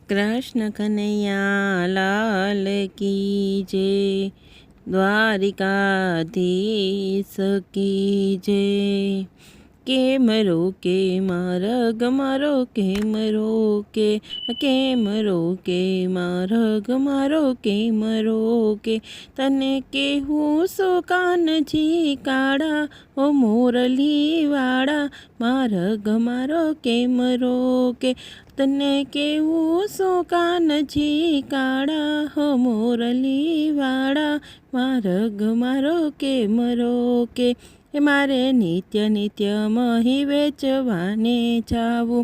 कृष्ण कन्हैया लाल की जय। द्वारिकाधीश की जय। केम रोके मार्ग मारो केम रोके मार्ग मारो केम रोके तने केहूँ सो कानजी काड़ा ओ मोरली वाड़ा मार्ग मारो केम रोके तने केहूँ सो कानजी काड़ा हो मोरली वाड़ा मार्ग मारो केम रोके मारे नित्य नित्य मही वेचवाने जाऊँ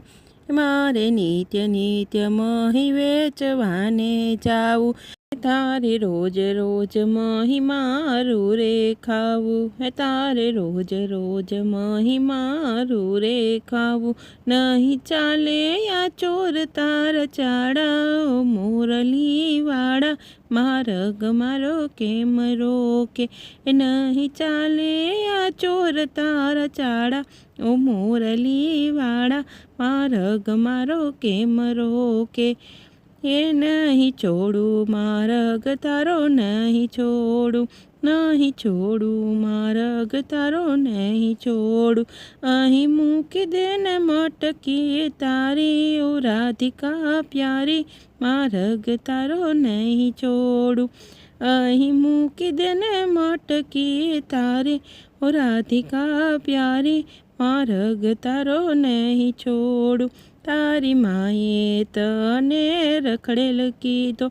मारे नित्य नित्य मही वेचवाने जाऊँ तारे रोज रोज मही मारू रे खाऊँ है तारे रोज रोज मही मारू रे खाऊँ नहीं चाले या चोर तार चाड़ा ओ मोरली वाड़ा मार्ग मारो केम रोके नहीं चाले या चोर तार चाड़ा ओ मोरली वाड़ा मार्ग मारो केम रोके ये नहीं छोड़ू मार्ग तारो नहीं छोड़ू नहीं छोड़ू मार्ग तारो नहीं छोड़ू अहीं मूकी देने मटकी तारी ओ राधिका प्यारी मार्ग तारो नहीं छोड़ू अहीं मूकी देने मटकी तारी ओ राधिका प्यारी मार्ग तारो नहीं छोड़ू तारी माए तने रखड़ेल कीधो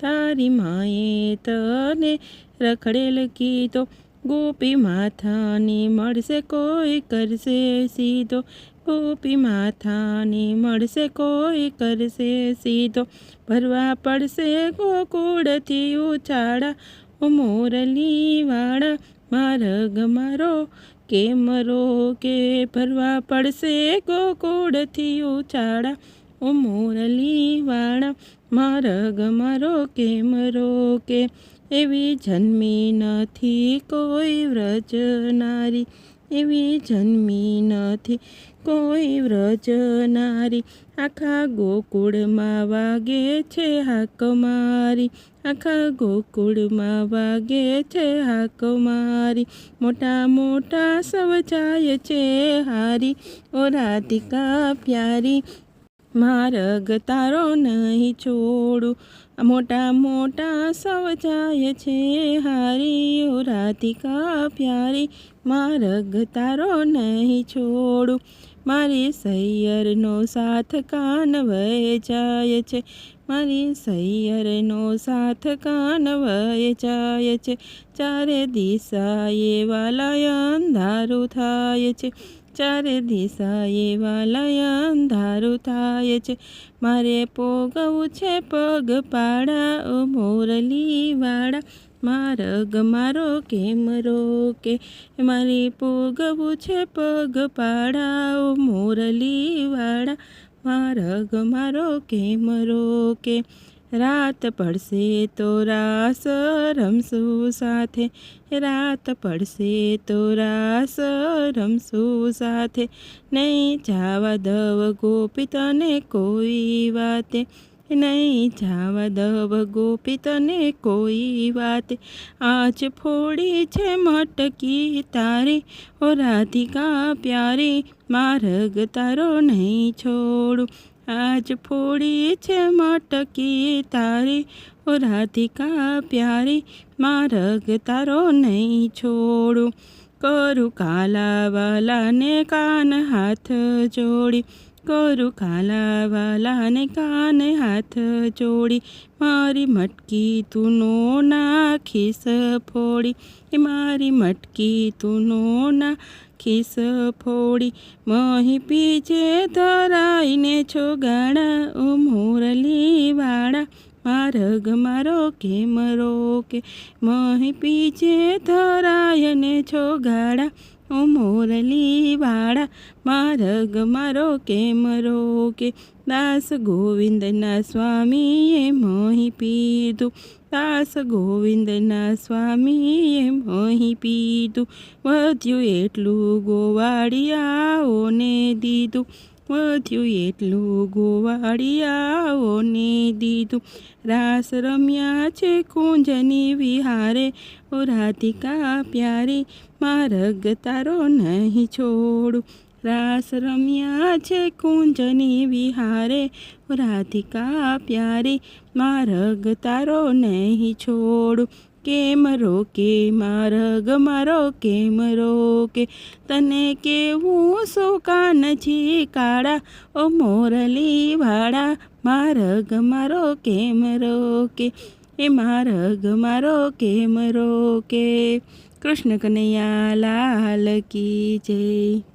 तारी माए तने रखड़ेल कीधो गोपी माथानी मळसे कोई करसे सीधो गोपी माथानी मळसे कोई करसे सीधो भरवा पड़से गोकुळथी उछाड़ा ओ मोरली वाड़ा मार्ग मारो केम रोके भरवा पड़से गोकुळथी उछाड़ा ओ मोरली वाड़ा मार्ग मारो केम रोके एवी जन्मी नथी कोई व्रज नारी एवी जन्मी नथी कोई व्रज नारी आखा गोकुळमां वागे छे हाक मारी आखा गोकुळमां वागे छे हाक मारी मोटा मोटा सव जाय छे हारी ओ राधिका प्यारी मार्ग तारो नहीं छोड़ू मोटा मोटा सव जाय छे हारी ओ राधिका प्यारी मार्ग तारो नहीं छोड़ू मारी सैयरनो साथ कान वय जाय छे मारी सैयरनो साथ कान वय जाय छे चारे दिशाए वालय अंधारू थाय छे चारे दिशाए वालय अंधारू थाय छे मारे पोगवू छे पग पाड़ा ओ मोरली वाड़ा मार्ग मारो केम रोके मारे पोगवू छे पग पाड़ा ओ मोरली वाड़ा मार्ग मारो केम रोके रात पड़से तो रास रमसू साथे रात पड़से तो रास रमसू साथे नहीं जावा दव गोपी तने कोई वाते नहीं जावा दव गोपी तने कोई वाते आज फोड़ी छे मटकी तारी ओ राधिका प्यारी मार्ग तारो नहीं छोड़ू आज फोड़ी छे मटकी तारी ओ राधिका प्यारी मार्ग तारो नहीं छोड़ू करू काला वाला ने कान हाथ जोड़ी करू काला वाला ने कान हाथ जोड़ी मारी मटकी तू नो नाखीस फोड़ी मारी मटकी तू नो नाखीस फोड़ी मही पीछे धराईने छोगाड़ा ओ मोरली वाड़ा मार्ग मारो केम रोके मही पीछे धरायने छोगाड़ा ओ मोरली वाड़ा मार्ग मारो केम रोके दास गोविंदना स्वामीए मोही पीधु दास गोविंदना स्वामीए मोही पीधु વધ્યું એટલું ગોવાળિયાઓને દીધું વધ્યું એટલું ગોવાળિયાઓને દીધું. રાસ રમ્યા છે કુંજની વિહારે, ઓ રાધિકા પ્યારી માર્ગ તારો નહીં છોડું. રાસ રમ્યા છે કુંજની વિહારે, ઓ રાધિકા પ્યારી માર્ગ તારો નહીં છોડું. કેમ રોકે માર્ગ મારો કેમ રોકે, તને કેવું સુકાનજી કાળા, ઓ મોરલી વાળા માર્ગ મારો કેમ રોકે, એ માર્ગ મારો કેમ રોકે. કૃષ્ણ કનૈયા લાલ કી જય.